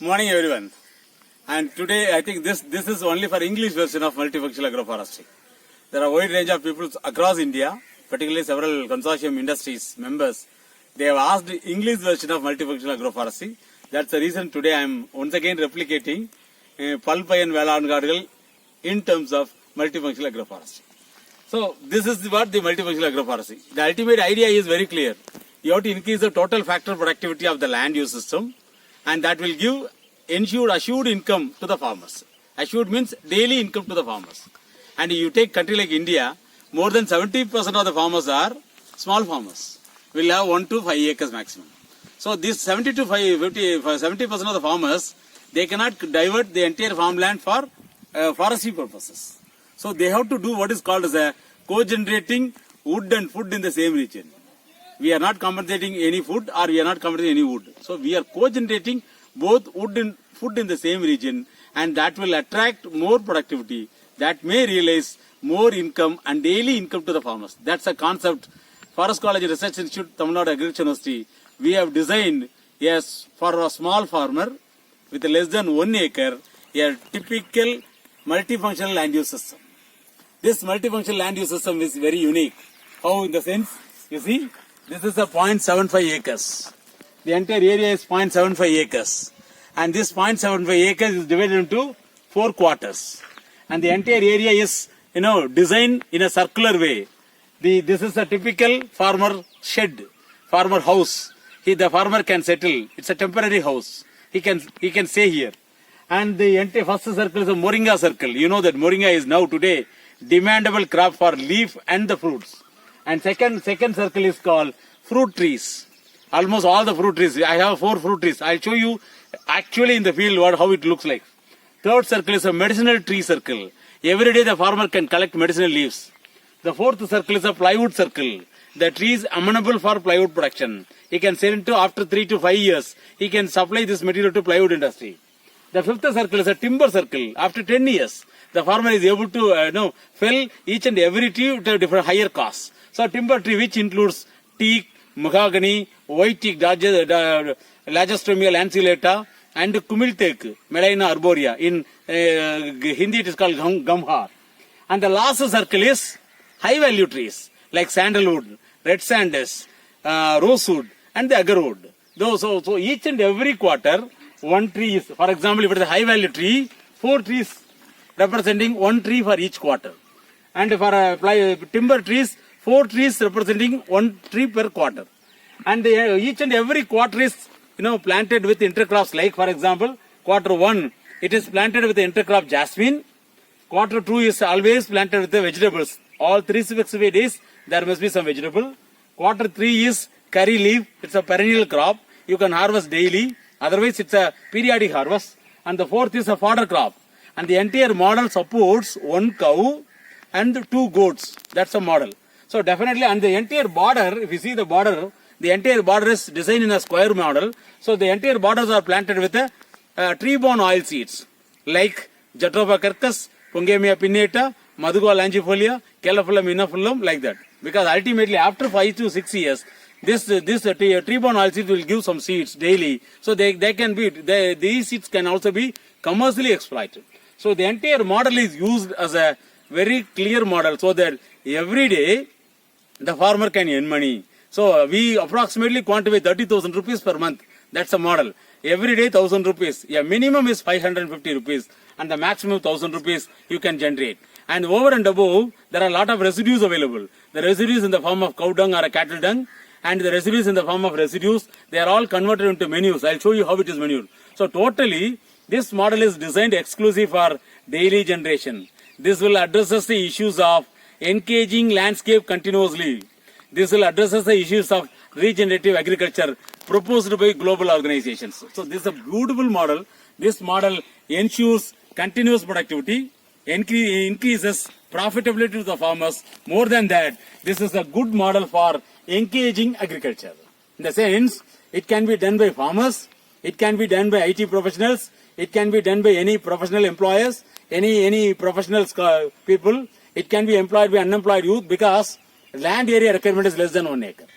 Morning everyone. And today I think this is only for English version of multifunctional agroforestry. There are a wide range of people across India, particularly several consortium industries members. They have asked the English version of multifunctional agroforestry. That's the reason today I am once again replicating Palpayan Velangadgal in terms of multifunctional agroforestry. So this is what the multifunctional agroforestry. The ultimate idea is very clear. You have to increase the total factor productivity of the land use system, and that will give assured income to the farmers. Assured means daily income to the farmers. And you take country like India, more than 70% of the farmers are small farmers. Will have 1 to 5 acres maximum. So this 70% of the farmers, they cannot divert the entire farmland for forestry purposes. So they have to do what is called as a co-generating wood and food in the same region. We are not compensating any food or we are not compensating any wood. So we are co-generating both wood and food in the same region, and that will attract more productivity, that may realize more income and daily income to the farmers. That's a concept. Forest College Research Institute, Tamil Nadu Agriculture University, we have designed, yes, for a small farmer with less than 1 acre, a typical multifunctional land use system. This multifunctional land use system is very unique. How? In the sense, you see, this is a 0.75 acres. The entire area is 0.75 acres. And this 0.75 acres is divided into 4 quarters. And the entire area is, designed in a circular way. This is a typical farmer shed, farmer house. The farmer can settle. It's a temporary house. He can stay here. And the entire first circle is a moringa circle. You know that moringa is now today demandable crop for leaf and the fruits. And second circle is called fruit trees. Almost all the fruit trees. I have 4 fruit trees. I'll show you actually in the field how it looks like. Third circle is a medicinal tree circle. Every day the farmer can collect medicinal leaves. The fourth circle is a plywood circle. The tree is amenable for plywood production. He can sell it to after 3 to 5 years. He can supply this material to plywood industry. The fifth circle is a timber circle. After 10 years, the farmer is able to fell each and every tree to a different higher cost. So timber tree, which includes teak, mahogany, white teak, Lagerstroemia lanceolata, and kumilteak, Melina arborea. In Hindi it is called gamhar. And the last circle is high value trees like sandalwood, red sandus, rosewood, and the agarwood. So each and every quarter, 1 tree is, for example, if it is a high value tree, 4 trees representing 1 tree for each quarter. And for timber trees, 4 trees representing 1 tree per quarter. And each and every quarter is planted with intercrops, like for example, quarter 1, it is planted with the intercrop jasmine. Quarter 2 is always planted with the vegetables. All 365 days, there must be some vegetable. Quarter 3 is curry leaf. It's a perennial crop. You can harvest daily. Otherwise, it's a periodic harvest. And the 4th is a fodder crop. And the entire model supports 1 cow and 2 goats. That's a model. So definitely, and the entire border, if you see the border, the entire border is designed in a square model. So the entire borders are planted with tree-borne oil seeds like Jatropha curcus, Pongamia pinnata, Maduga langifolia, Calophyllum inophyllum, like that. Because ultimately, after 5 to 6 years, this tree-borne oil seeds will give some seeds daily. So these seeds can also be commercially exploited. So the entire model is used as a very clear model, so that every day the farmer can earn money. So we approximately quantify 30,000 rupees per month. That's a model. Every day 1,000 rupees. Yeah, minimum is 550 rupees and the maximum 1,000 rupees you can generate. And over and above, there are a lot of residues available. The residues in the form of cow dung or a cattle dung, and the residues in the form of residues, they are all converted into manures. I'll show you how it is manured. So totally, this model is designed exclusive for daily generation. This will address the issues of engaging landscape continuously. This will address the issues of regenerative agriculture proposed by global organizations. So this is a beautiful model. This model ensures continuous productivity, increases profitability to the farmers. More than that, this is a good model for engaging agriculture. In the sense, it can be done by farmers, it can be done by IT professionals, it can be done by any professional employers, any professional people. It can be employed by unemployed youth, because land area requirement is less than 1 acre.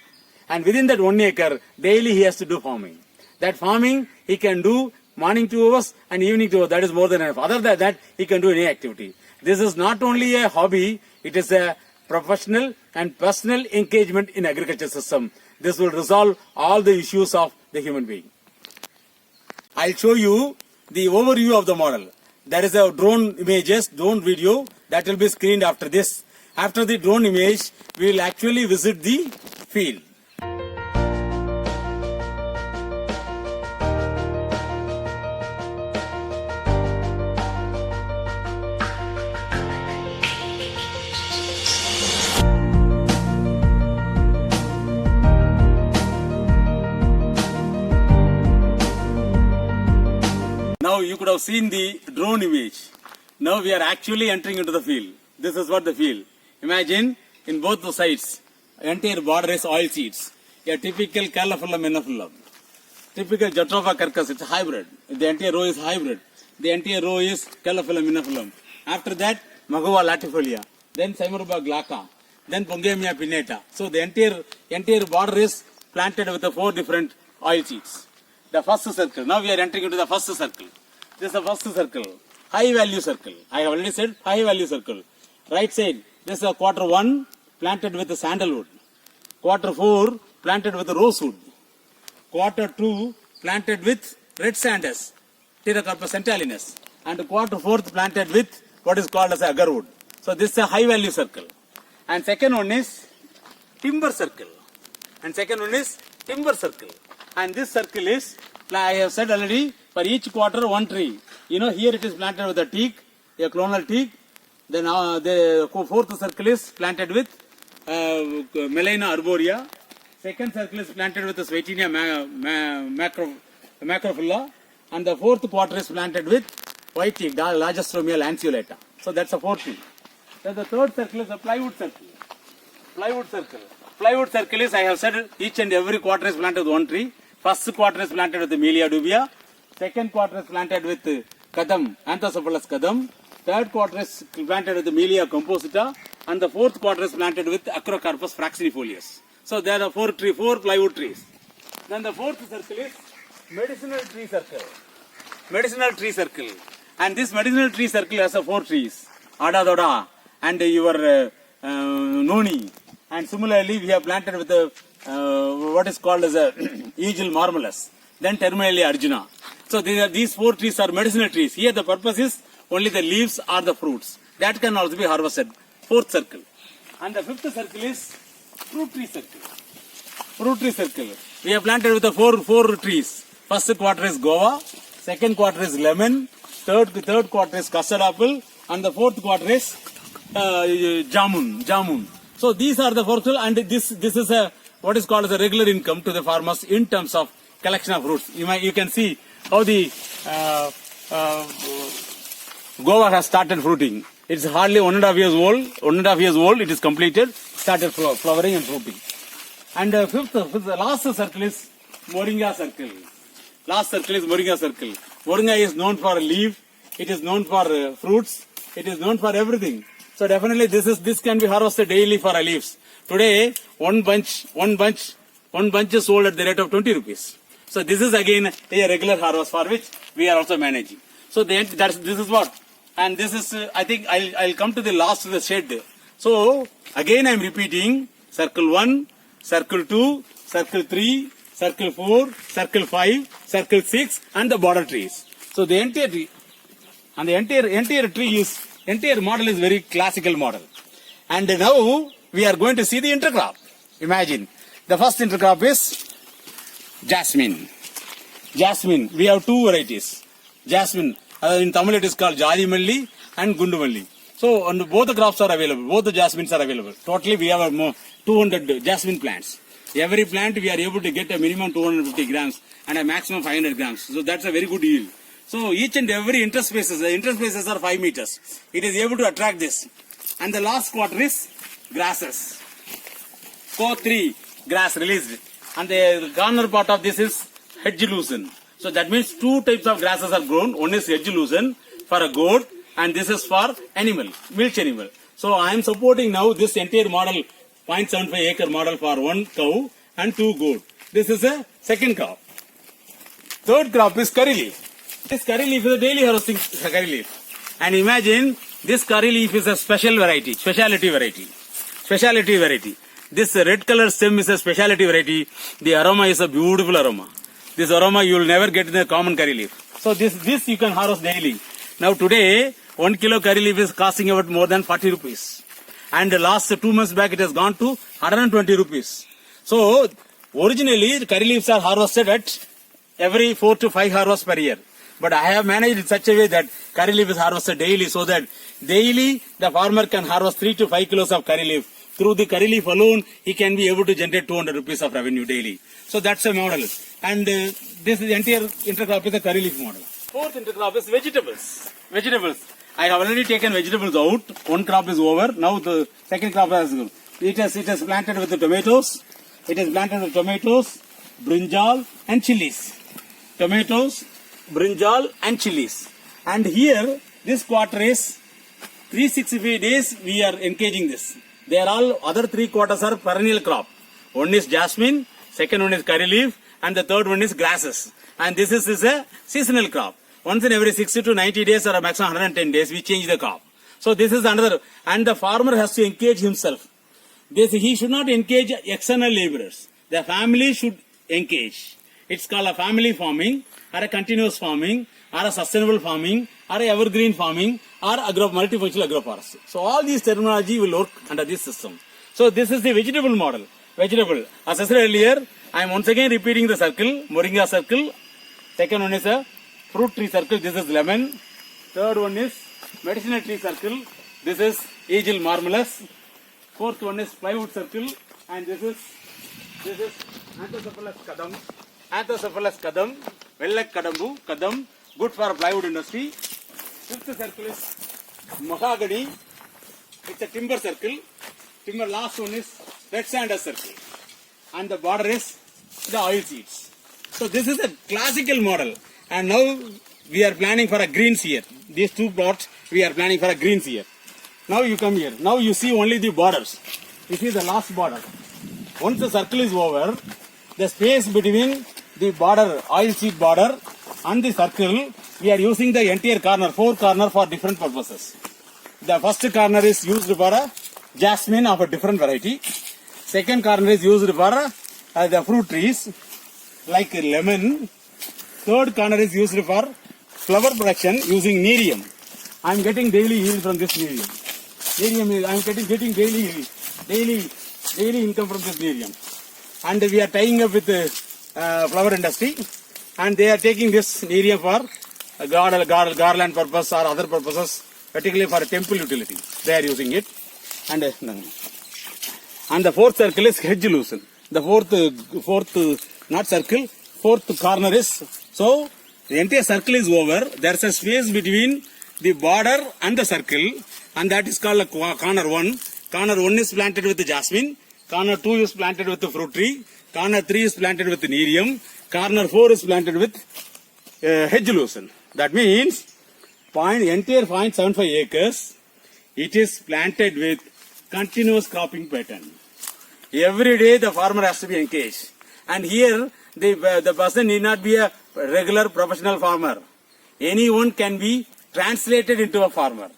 And within that 1 acre, daily he has to do farming. That farming he can do morning 2 hours and evening 2 hours. That is more than enough. Other than that, he can do any activity. This is not only a hobby, it is a professional and personal engagement in agriculture system. This will resolve all the issues of the human being. I'll show you the overview of the model. There is a drone images, drone video that will be screened after this. After the drone image, we will actually visit the field. Now you could have seen the drone image. Now we are actually entering into the field. This is what the field. Imagine in both the sides, entire border is oil seeds. A typical Calophyllum Menophyllum. Typical Jatropha carcass, it's hybrid. The entire row is hybrid. The entire row is Calophyllum Menophyllum. After that, Magova latifolia. Then Cymeroba glauca. Then Pongamia pinnata. So the entire border is planted with the 4 different oil seeds. The first circle. Now we are entering into the first circle. This is the first circle. High value circle. I have already said high value circle. Right side. This is a quarter 1 planted with the sandalwood. Quarter 4 planted with the rosewood. Quarter 2 planted with red sandus, Pterocarpus centalinus. And quarter 4th planted with what is called as agarwood. So this is a high value circle. And second one is timber circle. And second one is timber circle. And this circle is, I have said already, for each quarter 1 tree. You know, here it is planted with a teak, a clonal teak. Then the 4th circle is planted with Melena arborea. Second circle is planted with the Sweetina macrophylla. And the 4th quarter is planted with white teak, Lagestromia lanceolata. So that's a 4th tree. Then the 3rd circle is a plywood circle. Plywood circle. Plywood circle is, I have said, each and every quarter is planted with 1 tree. First quarter is planted with the Melia dubia. Second quarter is planted with Kadam, Anthocephalus kadam. Third quarter is planted with the Melia composita. And the 4th quarter is planted with Acrocarpus fraxinifolius. So there are 4 plywood trees. Then the 4th circle is medicinal tree circle. Medicinal tree circle. And this medicinal tree circle has 4 trees. Adadoda and your Noni. And similarly, we have planted with the what is called as a Aegil marmalus. Then terminally Arjuna. So these 4 trees are medicinal trees. Here the purpose is only the leaves or the fruits. That can also be harvested. 4th circle. And the 5th circle is fruit tree circle. Fruit tree circle. We have planted with the 4 trees. First quarter is guava. Second quarter is lemon. Third quarter is custard apple. And the 4th quarter is jamun. So these are the 4th, and this is a what is called as a regular income to the farmers in terms of collection of fruits. You can see how the guava has started fruiting. It's hardly 1.5 years old. 1.5 years old. It is completed. Started flowering and fruiting. And the last circle is moringa circle. Last circle is moringa circle. Moringa is known for leaf. It is known for fruits. It is known for everything. So definitely this can be harvested daily for leaves. Today one bunch is sold at the rate of 20 rupees. So this is again a regular harvest for which we are also managing. So this is what, and this is I think I'll come to the last of the shed. So again I am repeating: circle 1, circle 2, circle 3, circle 4, circle 5, circle 6, and the border trees. So the entire tree, and the entire tree is. Entire model is very classical model. And now we are going to see the intercrop. Imagine. The first intercrop is jasmine. Jasmine. We have 2 varieties. Jasmine. In Tamil it is called Jadi Malli and Gundu Malli. So both the crops are available. Both the jasmines are available. Totally we have 200 jasmine plants. Every plant we are able to get a minimum 250 grams and a maximum 500 grams. So that's a very good yield. So each and every interspaces, the interspaces are 5 meters. It is able to attract this. And the last quarter is grasses. Core 3 grass released. And the corner part of this is hedge lucerne. So that means 2 types of grasses are grown. One is hedge lucerne for a goat, and this is for animal, milch animal. So I am supporting now this entire model, 0.75 acre model for 1 cow and 2 goat. This is a second crop. Third crop is curry leaf. This curry leaf is a daily harvesting curry leaf. And imagine this curry leaf is a specialty variety. This red color stem is a specialty variety. The aroma is a beautiful aroma. This aroma you will never get in the common curry leaf. So this you can harvest daily. Now today 1 kilo curry leaf is costing about more than 40 rupees. And the last 2 months back it has gone to 120 rupees. So originally the curry leaves are harvested at every 4 to 5 harvests per year. But I have managed in such a way that curry leaf is harvested daily, so that daily the farmer can harvest 3 to 5 kilos of curry leaf. Through the curry leaf alone, he can be able to generate 200 rupees of revenue daily. So that's a model. And this is entire intercrop is a curry leaf model. Fourth intercrop is vegetables. I have already taken vegetables out. One crop is over. Now the second crop has it is planted with the tomatoes. It is planted with tomatoes, brinjal and chilies. Tomatoes, brinjal and chilies. And here this quarter is 365 days we are engaging this. They are all other 3 quarters are perennial crop. One is jasmine, second one is curry leaf, and the third one is grasses. And this is a seasonal crop. Once in every 60 to 90 days or a maximum 110 days we change the crop. So this is another, and the farmer has to engage himself. He should not engage external laborers. The family should engage. It's called a family farming, or a continuous farming, or a sustainable farming, or a evergreen farming, or multifunctional agroforestry. So all these terminology will work under this system. So this is the vegetable model. Vegetable. As I said earlier, I am once again repeating the circle. Moringa circle. Second one is a fruit tree circle. This is lemon. Third one is medicinal tree circle. This is Aegil marmalus. Fourth one is plywood circle. And this is Anthocephalus kadam. Anthocephalus kadam. Vellak kadambu. Kadam. Good for plywood industry. Fifth circle is mahogany. It's a timber circle. Timber last one is red sanders circle. And the border is the oil seeds. So this is a classical model. And now we are planning for a greens here. These 2 plots we are planning for a greens here. Now you come here. Now you see only the borders. This is the last border. Once the circle is over, the space between the border, oil seed border and the circle, we are using the entire corner, 4 corners for different purposes. The first corner is used for a jasmine of a different variety. Second corner is used for the fruit trees like lemon. Third corner is used for flower production using nerium. I am getting daily yield from this nerium. I am getting daily income from this nerium. And we are tying up with the flower industry, and they are taking this nerium for garland purpose or other purposes, particularly for temple utility. They are using it. And the fourth circle is hedge loosen. The fourth corner is, so the entire circle is over. There's a space between the border and the circle, and that is called corner 1. Corner 1 is planted with the jasmine. Corner 2 is planted with the fruit tree. Corner 3 is planted with the nerium. Corner 4 is planted with hedge loosen. That means entire 0.75 acres, it is planted with continuous cropping pattern. Every day the farmer has to be engaged. And here the person need not be a regular professional farmer. Anyone can be translated into a farmer.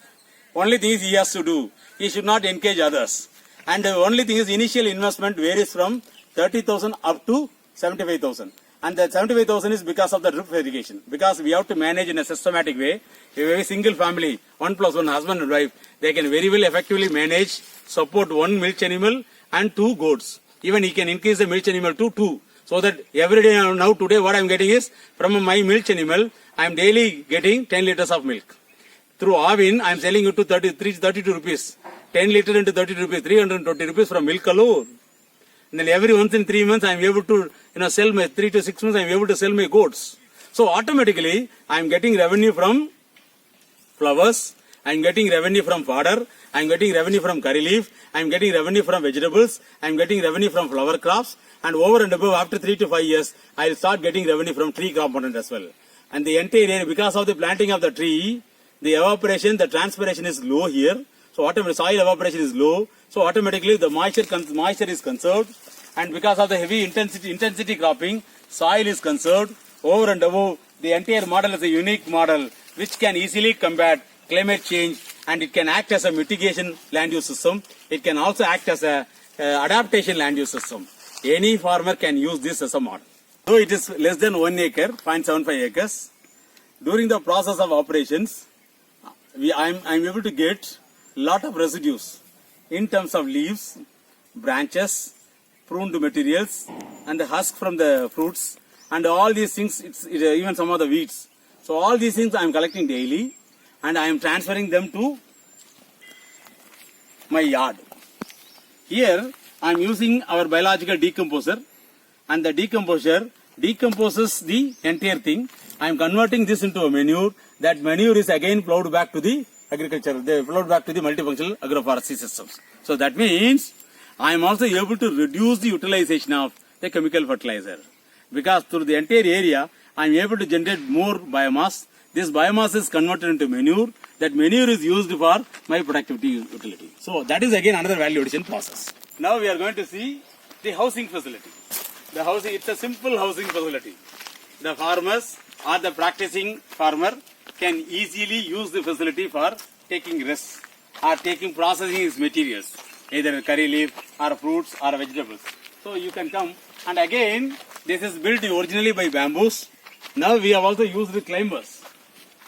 Only thing is he has to do, he should not engage others. And the only thing is initial investment varies from 30,000 up to 75,000. And the 75,000 is because of the drip irrigation. Because we have to manage in a systematic way. A single family, 1+1 husband and wife, they can very well effectively manage, support 1 milch animal and 2 goats. Even he can increase the milch animal to 2. So that every day now today what I am getting is, from my milch animal, I am daily getting 10 liters of milk. Through Avin, I am selling it to 32 rupees. 10 liters into 32 rupees, 320 rupees from milk alone. And then every once in 3 months I am able to sell my 3 to 6 months I am able to sell my goats. So automatically I am getting revenue from flowers, I am getting revenue from fodder, I am getting revenue from curry leaf, I am getting revenue from vegetables, I am getting revenue from flower crops, and over and above after 3 to 5 years I will start getting revenue from tree component as well. And the entire area, because of the planting of the tree, the evaporation, the transpiration is low here. So automatically soil evaporation is low. So automatically the moisture is conserved, and because of the heavy intensity cropping, soil is conserved. Over and above, the entire model is a unique model which can easily combat climate change, and it can act as a mitigation land use system. It can also act as a adaptation land use system. Any farmer can use this as a model. So it is less than 1 acre, 0.75 acres. During the process of operations, I'm able to get lot of residues in terms of leaves, branches, pruned materials, and the husk from the fruits, and all these things, even some of the weeds. So all these things I am collecting daily, and I am transferring them to my yard. Here I am using our biological decomposer, and the decomposer decomposes the entire thing. I am converting this into a manure. That manure is again plowed back to the agriculture, they flowed back to the multifunctional agroforestry systems. So that means I am also able to reduce the utilization of the chemical fertilizer, because through the entire area I am able to generate more biomass. This biomass is converted into manure. That manure is used for my productivity utility. So that is again another value addition process. Now we are going to see the housing facility. The housing, it's a simple housing facility. The farmers or the practicing farmer can easily use the facility for taking risks or taking processing his materials, either curry leaf or fruits or vegetables. So you can come, and again this is built originally by bamboos. Now we have also used the climbers.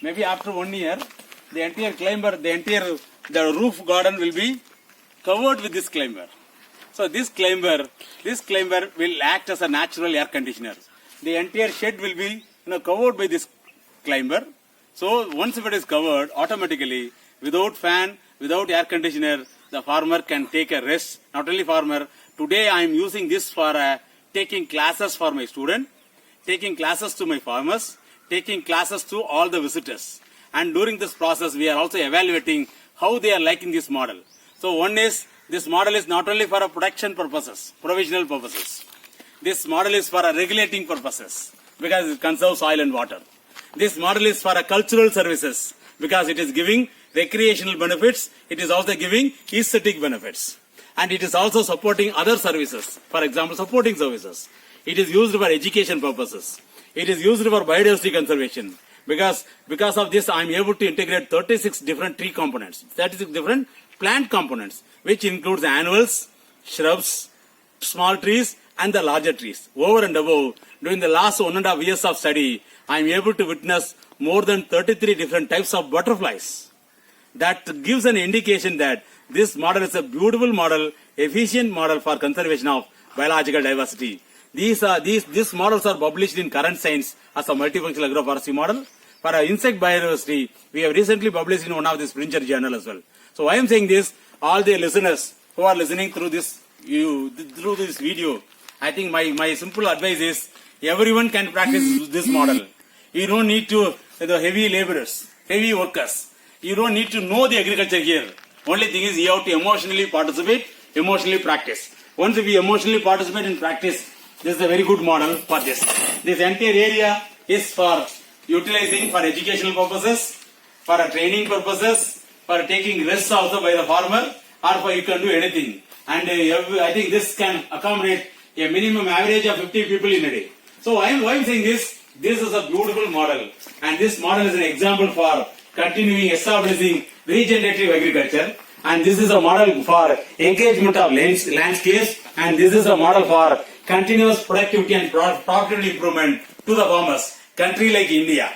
Maybe after 1 year, the entire climber, the roof garden will be covered with this climber. So this climber will act as a natural air conditioner. The entire shed will be covered by this climber. So once if it is covered, automatically, without fan, without air conditioner, the farmer can take a rest. Not only farmer, today I am using this for taking classes for my student, taking classes to my farmers, taking classes to all the visitors. And during this process, we are also evaluating how they are liking this model. So one is, this model is not only for a production purposes, provisional purposes. This model is for a regulating purposes, because it conserves soil and water. This model is for a cultural services, because it is giving recreational benefits. It is also giving aesthetic benefits. And it is also supporting other services. For example, supporting services. It is used for education purposes. It is used for biodiversity conservation. Because of this, I am able to integrate 36 different tree components, 36 different plant components, which includes annuals, shrubs, small trees, and the larger trees. Over and above, during the last 1.5 years of study, I am able to witness more than 33 different types of butterflies. That gives an indication that this model is a beautiful model, efficient model for conservation of biological diversity. These models are published in Current Science as a multifunctional agroforestry model. For insect biodiversity, we have recently published in one of the Springer journal as well. So I am saying this, all the listeners who are listening through this video, I think my simple advice is, everyone can practice this model. You don't need to, the heavy laborers, heavy workers. You don't need to know the agriculture here. Only thing is, you have to emotionally participate, emotionally practice. Once we emotionally participate and practice, this is a very good model for this. This entire area is for utilizing for educational purposes, for training purposes, for taking risks also by the farmer, or for you can do anything. And I think this can accommodate a minimum average of 50 people in a day. So why I'm saying this is a beautiful model, and this model is an example for continuing establishing regenerative agriculture, and this is a model for engagement of landscapes, and this is a model for continuous productivity and profitability improvement to the farmers. Country like India,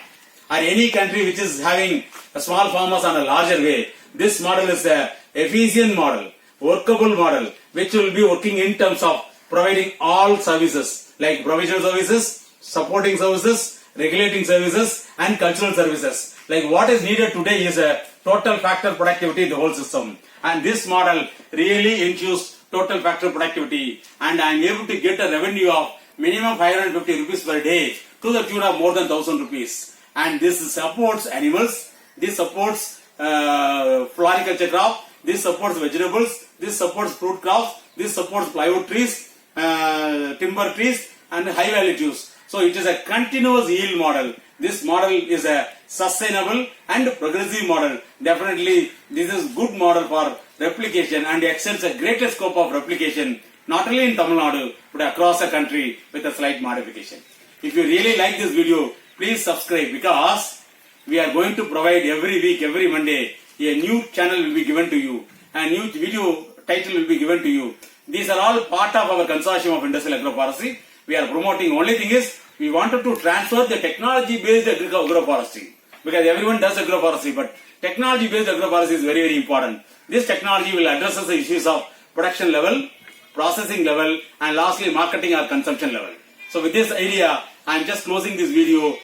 or any country which is having a small farmers on a larger way, this model is a efficient model, workable model, which will be working in terms of providing all services like provisional services, supporting services, regulating services, and cultural services. Like what is needed today is a total factor productivity in the whole system. And this model really ensures total factor productivity, and I am able to get a revenue of minimum 550 rupees per day to the tune of more than 1,000 rupees. And this supports animals, this supports floriculture crop, this supports vegetables, this supports fruit crops, this supports plywood trees, timber trees, and high value trees. So it is a continuous yield model. This model is a sustainable and progressive model. Definitely this is good model for replication, and extends a greater scope of replication not only in Tamil Nadu but across the country with a slight modification. If you really like this video, please subscribe, because we are going to provide every week, every Monday, a new channel will be given to you, and new video title will be given to you. These are all part of our consortium of industrial agroforestry. We are promoting. Only thing is, we wanted to transfer the technology-based agroforestry, because everyone does agroforestry, but technology-based agroforestry is very, very important. This technology will address the issues of production level, processing level, and lastly marketing or consumption level. So with this idea, I am just closing this video.